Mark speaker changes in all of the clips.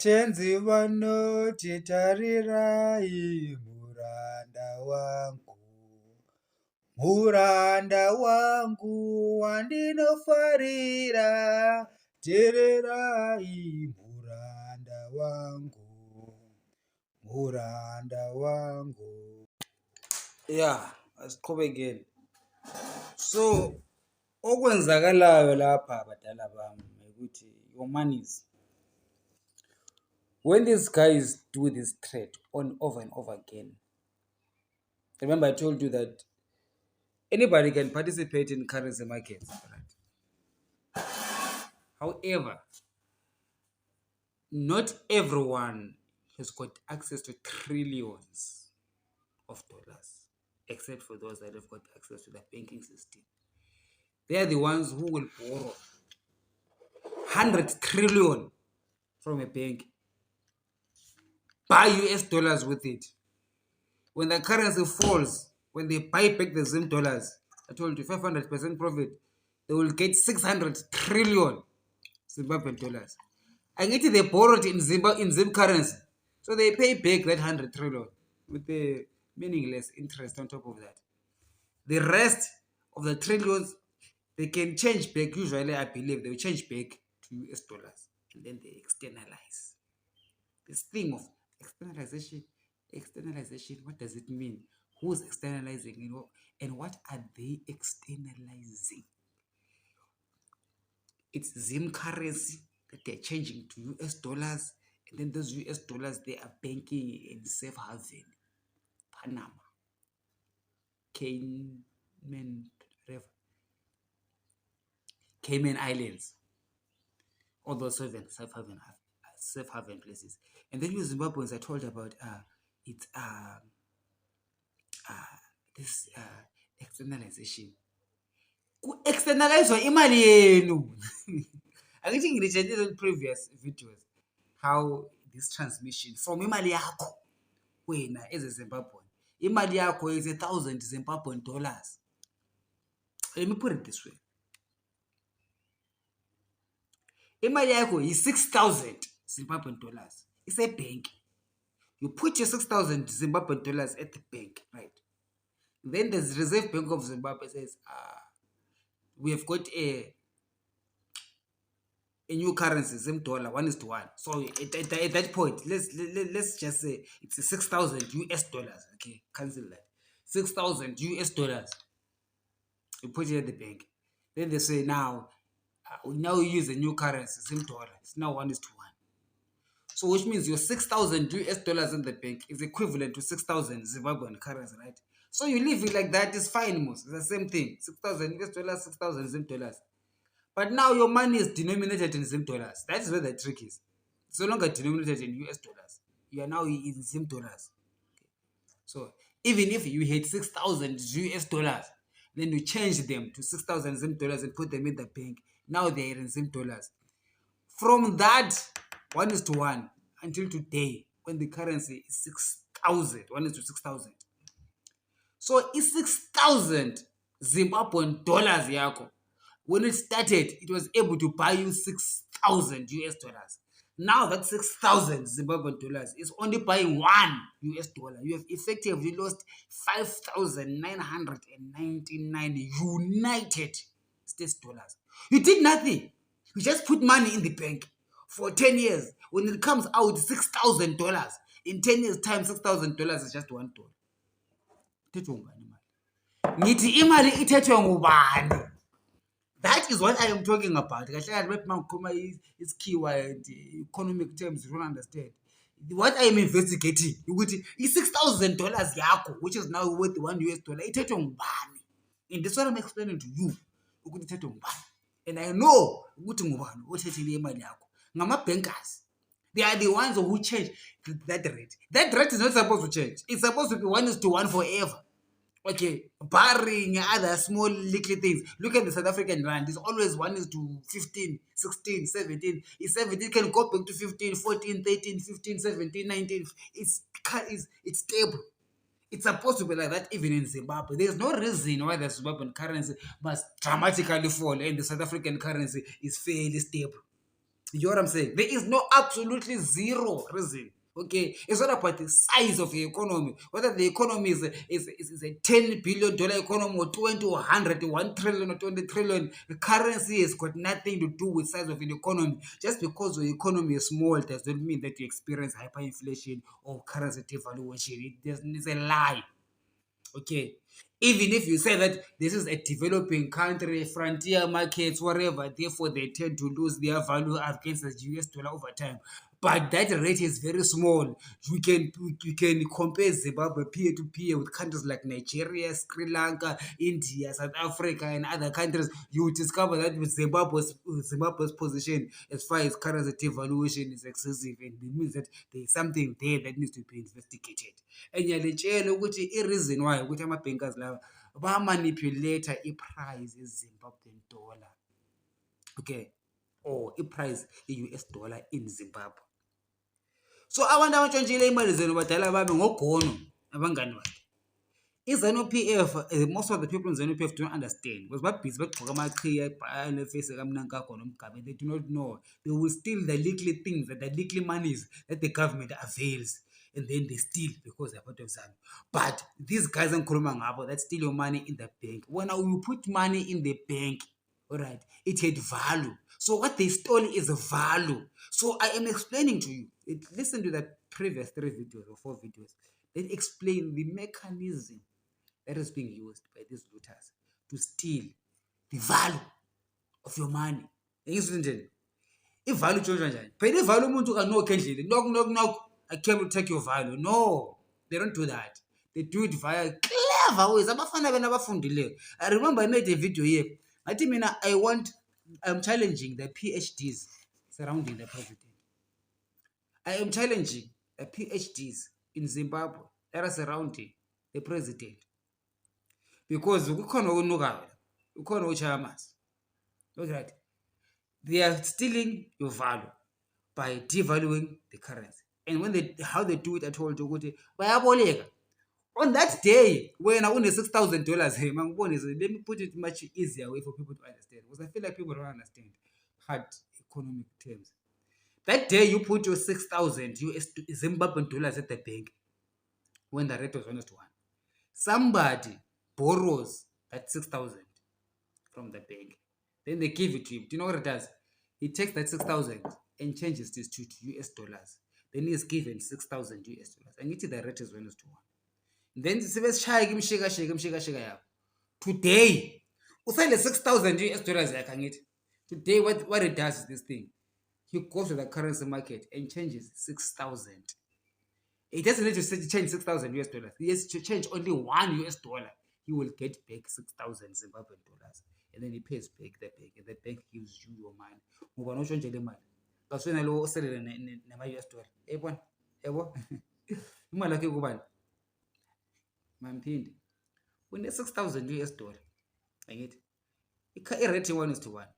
Speaker 1: Tenzi vanoti tarirai muranda wangu, muranda wangu wandinofarira, tererai muranda wangu, muranda wangu. Yeah, asiqhubekeni. So okwenzakalayo lapha badala bami ukuthi your monies, when these guys do this trade on over and over again, remember I told you that anybody can participate in currency markets, right? However, not everyone has got access to trillions of dollars, except for those that have got access to the banking system. They are the ones who will borrow 100 trillion from a bank, buy US dollars with it. When the currency falls, when they buy back the same dollars, I told you 500% profit, they will get 600 trillion Zimbabwean dollars. And it they borrowed in Zim currency. So they pay back that 100 trillion with the meaningless interest on top of that. The rest of the trillions, they can change back. Usually, I believe they will change back to US dollars. And then they externalize. This thing of externalization, what does it mean? Who's externalizing? And what are they externalizing? It's Zim currency that they're changing to US dollars, and then those US dollars they are banking in safe haven, Panama, Cayman Islands, all those safe haven places. And then you Zimbabweans I told about it's this externalization. Externalize imali yenu. I think you mentioned in previous videos how this transmission from imali yakho wena as a Zimbabwean, imali yakho is 1,000 Zimbabwean dollars. Let me put it this way. Imali yakho is 6,000 Zimbabwean dollars. It's a bank. You put your 6,000 Zimbabwean dollars at the bank, right? Then the Reserve Bank of Zimbabwe says, we have got a new currency, same dollar, 1:1. So at that point, let's just say it's 6,000 US dollars. Okay, cancel that. 6,000 US dollars. You put it at the bank. Then they say now we use a new currency, same dollar. It's now 1:1. So which means your 6,000 US dollars in the bank is equivalent to 6,000 Zimbabwean currency, right? So you leave it like that, it's fine, most. It's the same thing. 6,000 US dollars, 6,000 Zim dollars. But now your money is denominated in Zim dollars. That's where the trick is. It's no longer denominated in US dollars. You are now in Zim dollars. Okay. So even if you had 6,000 US dollars, then you change them to 6,000 Zim dollars and put them in the bank. Now they are in Zim dollars. From that 1:1 until today, when the currency is 6,000, 1:6,000. So it's 6,000 Zimbabwean dollars yako. When it started, it was able to buy you 6,000 US dollars. Now that 6,000 Zimbabwean dollars is only buying $1 US. You have effectively lost 5,999 United States dollars. You did nothing. You just put money in the bank for 10 years. When it comes out $6,000, in 10 years' time, $6,000 is just $1. That is what I am talking about. It's keyword, economic terms, you don't understand. What I am investigating, is $6,000 yako, which is now worth $1 US. And that's what I'm explaining to you. And I know what bankers. They are the ones who change that rate. That rate is not supposed to change. It's supposed to be 1:1 forever. Okay, barring other small little things. Look at the South African rand. It's always 1:15, 16, 17. It's 17 can go back to 15, 14, 13, 15, 17, 19. It's stable. It's supposed to be like that even in Zimbabwe. There's no reason why the Zimbabwean currency must dramatically fall and the South African currency is fairly stable. You know what I'm saying? There is no absolutely zero reason. Okay, it's not about the size of the economy, whether the economy is a $10 billion economy or 20 or 100 or 1 trillion or 20 trillion. The currency has got nothing to do with size of an economy. Just because the economy is small does not mean that you experience hyperinflation or currency devaluation. It's a lie. Okay, even if you say that this is a developing country, frontier markets, whatever, therefore they tend to lose their value against the US dollar over time. But that rate is very small. We can compare Zimbabwe peer to peer with countries like Nigeria, Sri Lanka, India, South Africa, and other countries. You will discover that with Zimbabwe's position as far as currency devaluation is excessive, and it means that there is something there that needs to be investigated. And ngiyalitshela ukuthi i-reason why ukuthi ama-bankers lawa bamanipulate i-price ye-Zimbabwean dollar, okay, or i-price ye-US dollar in Zimbabwe. So abantu abatshontshile imali zenu badala babe ngogono abangani bakhe. I-ZANU-PF, most of the people in ZANU-PF don't understand because babhizi begqoka amaqhiya ebhala nefesi kaMnangagwa noMgaba. They do not know. They will steal the little things, the little monies that the government avails, and then they steal because they're part of ZANU. But these guys engikhuluma ngabo that steal your money in the bank, when you put money in the bank, all right, it had value. So what they stole is a value. So I am explaining to you. Listen to the previous 3 videos or 4 videos that explain the mechanism that is being used by these looters to steal the value of your money. If value change, but if value umuntu kanokho endlini, knock, I came to take your value. No, they don't do that. They do it via clever ways. Abafana bena abafundileyo. I remember I made a video here. I think I'm challenging the PhDs surrounding the president. I am challenging the PhDs in Zimbabwe that are surrounding the president. Because kukhona okunukayo, kukhona okuchaya amanzi. Right? They are stealing your value by devaluing the currency. And how they do it, I told you, bayaboleka. On that day, when I won $6,000, let me put it much easier way for people to understand. Because I feel like people don't understand hard economic terms. That day, you put your 6,000 Zimbabwean dollars at the bank when the rate was 1:1. Somebody borrows that 6,000 from the bank. Then they give it to him. Do you know what it does? He takes that 6,000 and changes this to US dollars. Then he is given 6,000 US dollars. And the rate is 1:1. Then today, usele 6,000 US dollars. Today, what it does is this thing. He goes to the currency market and changes 6,000. It doesn't need to change 6,000 US dollars. He has to change only $1 US. He will get back 6,000 Zimbabwean dollars. And then he pays back the bank. And the bank gives you your money. Ngoba noshontshe le mali. Kaswena lo oselele nama US dollar. Yebo. Imali yakhe kubani? Mamphindi. Une 6,000 US dollar. Angithi. I-rate 1:1.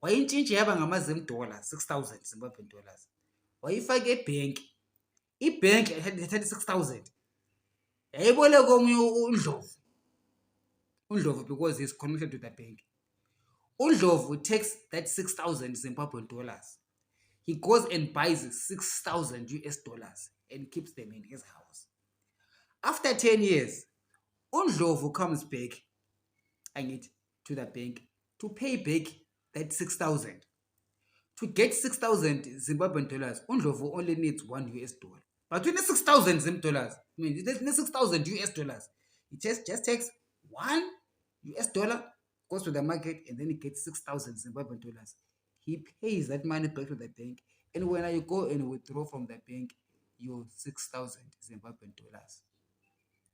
Speaker 1: Wayintshintshi yaba ngamaZim-dollar 6,000 Zimbabwean dollars. Wayifaka ebhenki. Ibhenki had 6,000. Yayiboleka komunye uNdlovu because he's connected to the bank. uNdlovu takes that 6,000 Zimbabwean dollars. He goes and buys 6,000 US dollars and keeps them in his house. After 10 years, uNdlovu comes back to the bank to pay back that 6,000. To get 6,000 Zimbabwean dollars, uNdlovu only needs $1 US. But with the 6,000 Zim dollars, the 6,000 US dollars, he just takes $1 US, goes to the market, and then he gets 6,000 Zimbabwean dollars. He pays that money back to the bank, and when you go and withdraw from the bank, your 6,000 Zimbabwean dollars.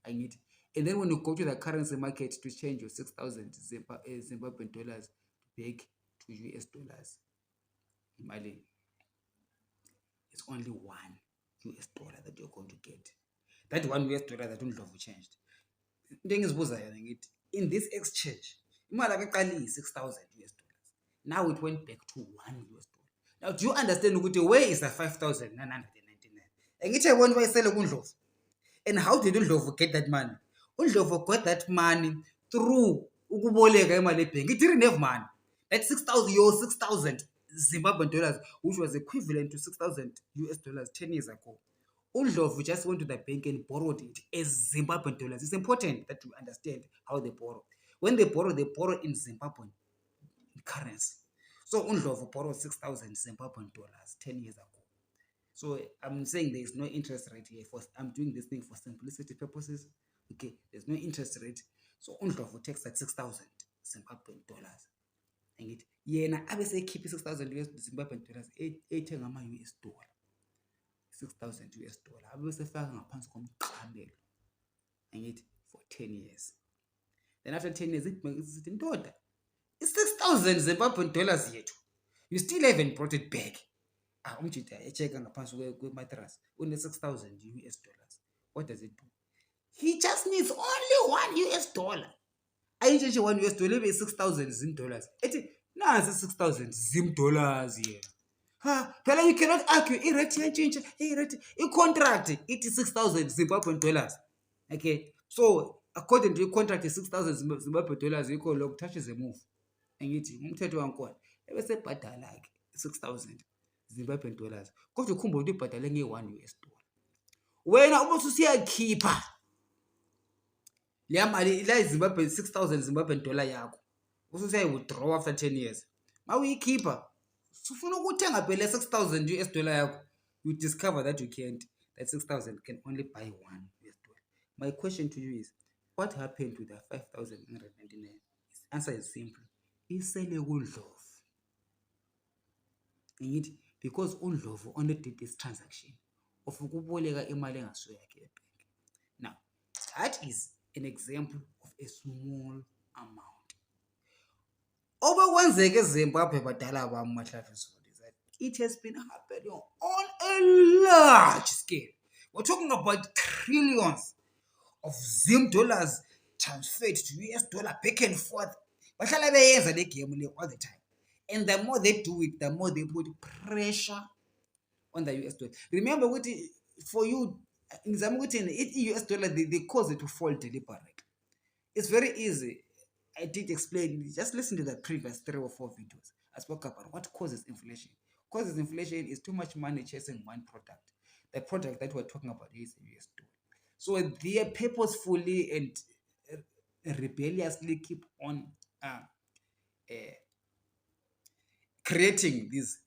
Speaker 1: And then when you go to the currency market to change your 6,000 Zimbabwean dollars back to US dollars, it's only $1 US that you're going to get. That $1 US that uNdlovu changed. In this exchange, imali akaqali 6,000 US dollars. Now it went back to $1 US. Now, do you understand where is the 5,999? And how did uNdlovu get that money? uNdlovu got that money through ukuboleka imali ebhenki. He didn't have money. That 6,000, your 6,000 Zimbabwean dollars, which was equivalent to 6,000 US dollars 10 years ago. Undlovu just went to the bank and borrowed it as Zimbabwean dollars. It's important that you understand how they borrow. When they borrow in Zimbabwean currency. So Undlovu borrowed 6,000 Zimbabwean dollars 10 years ago. So I'm saying there is no interest rate here. I'm doing this thing for simplicity purposes. Okay, there's no interest rate. So Undlovu takes that 6,000 Zimbabwean dollars. And it yena abe keep 6,000 US Zimbabwean dollars ethenga ama-US dollar 6,000 US dollar abe sefaka ngaphansi komqamelo angithi for 10 years. Then after 10 years sithi ndoda i-6,000 Zimbabwean dollars yethu you still haven't brought it back. Umjida echecka ngaphansi kwematras une-6,000 US dollars. What does it do? He just needs only $1 US. Ayitshetshe $1 US ibe 6,000 Zim dollars. Ethi nasi 6,000 Zim dollars here. Phela you cannot argue irate yantshintsha irate i-contract ithi 6,000 Zimbabwean dollars. Okay, so according to i-contract 6,000 Zimbabwean dollars yikho lokho touches a move. Angithi umthetho wankona ebesebhadala ke 6,000 Zimbabwean dollars. Kodwa ukhumbula ukuthi ibhadale nge-$1 US. Wena uma ususiyakhipha leya mali la Zimbabwe 6,000 Zimbabwean dollar yakho ususiyayi-withdraw after 10 years. Mawuyikhipha sufuna ukuthenga phela 6,000 US dollar yakho, you discover that you can't. That 6,000 can only buy $1 US. My question to you is, what happened to the 5,999? His answer is simple. Isele kuNdlovu. Because uNdlovu only did this transaction of ukuboleka imali engasuye yakhe ebank. Now, that is an example of a small amount. Obekwenzeka eZimbabwe badala bami mahlafisoli is that it has been happening on a large scale. We're talking about trillions of Zim dollars transferred to US dollar back and forth. Bahlala beyenza le game all the time. And the more they do it, the more they put pressure on the US dollar. Remember, for you, in the US dollar, they cause it to fall deliberately. It's very easy. I did explain. Just listen to the previous 3 or 4 videos. I spoke about what causes inflation. Causes inflation is too much money chasing one product. The product that we're talking about is the US dollar. So they purposefully and rebelliously keep on creating these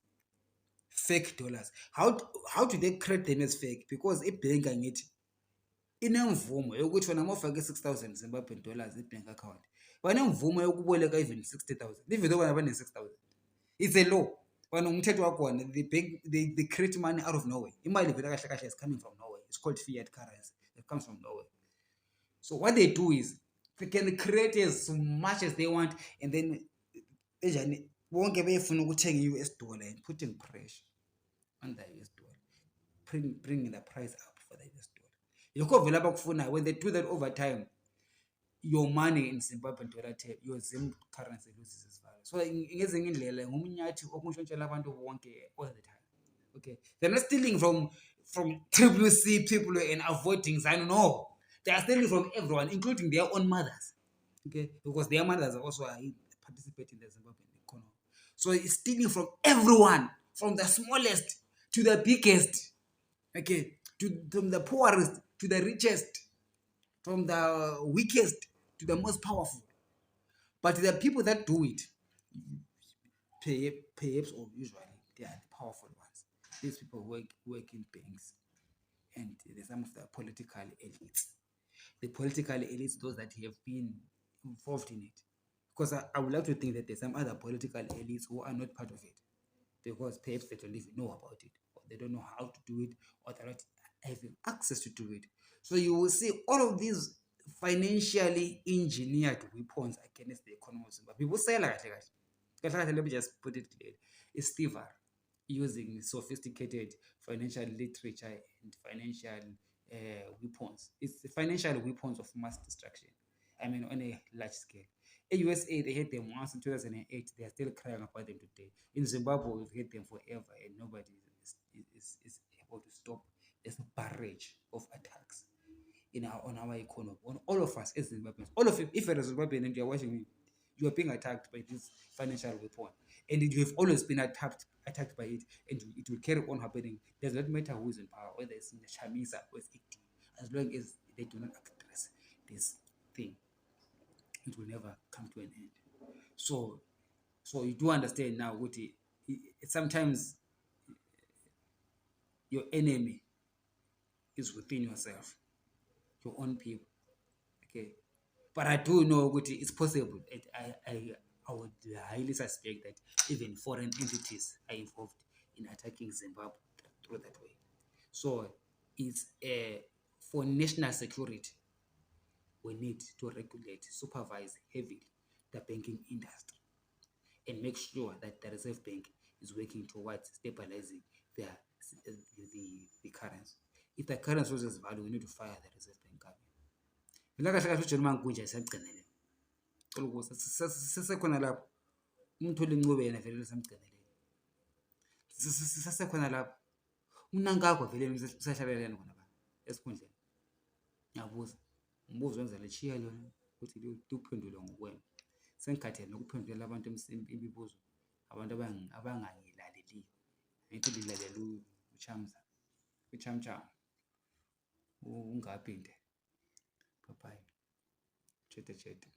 Speaker 1: fake dollars. How do they create them as fake? Because ibhenki angithi inemvumo yokuthi wena mawufake 6,000 Zimbabwean dollars e-bank account banemvumo yokuboleka even 60,000 even though wena bane-6,000. It's a law. Wena umthetho wakhona, they create money out of nowhere. Imali vele kahle kahle is coming from nowhere. It's called fiat currency. It comes from nowhere. So what they do is they can create as much as they want, and then bonke befuna ukuthenga i-US dollar and putting pressure on the US dollar, bringing the price up for the US dollar. Yikho vele abakufuna. When they do that over time, your money in Zimbabwean dollar term, your Zim currency loses its value. So ngezinye indlela ngumnyathi okuntshontshela abantu bonke all the time. Okay, they're not stealing from triple C people and avoiding Zanu. No, they are stealing from everyone, including their own mothers. Okay, because their mothers also participate in the Zimbabwean economy. So it's stealing from everyone, from the smallest to the biggest. Okay, from the poorest to the richest, from the weakest to the most powerful. But the people that do it, perhaps or usually, they are the powerful ones. These people work in banks, and there's some of the political elites. The political elites, those that have been involved in it. Because I would like to think that there's some other political elites who are not part of it, because perhaps they don't even know about it, or they don't know how to do it, or they're not having access to do it. So you will see all of these financially engineered weapons against the economy of Zimbabwe. People say like that. Let me just put it clearly. It's Steve using sophisticated financial literature and financial weapons. It's the financial weapons of mass destruction. I mean, on a large scale. In USA, they had them once in 2008. They are still crying about them today. In Zimbabwe, we've had them forever, and nobody is able to stop this barrage of attacks on our economy, on all of us as Zimbabweans. All of you, if you're a Zimbabwean and you're watching me, you are being attacked by this financial weapon, and you have always been attacked by it, and it will carry on happening. Does not matter who is in power, whether it's in the Chamisa or it's 18, as long as they do not address this thing, it will never come to an end. So you do understand now what sometimes your enemy is within yourself, your own people. Okay. But I do know what it's possible. I would highly suspect that even foreign entities are involved in attacking Zimbabwe through that way. So it's for national security, we need to regulate, supervise heavily the banking industry and make sure that the Reserve Bank is working towards stabilizing the currency. If the currency loses value, we need to fire the Reserve Bank government. Vila kahle kahle uJohn Mangunja isagcinelele. Cela ukusa sisekhona lapho umuntu olinqobe yena vele lisamgcinelele. Sisekhona lapho unankakho vele usahlabelela khona ba esikhundleni. Ngiyabuza. Umbuzo wenza lechiya lona ukuthi uphendule ngokwena. Sengikhathele nokuphendulela abantu imibuzo abantu abangangilaleliyo. Ngithi lilalela uChamcha. Ungaphinde. Bye bye. Chete.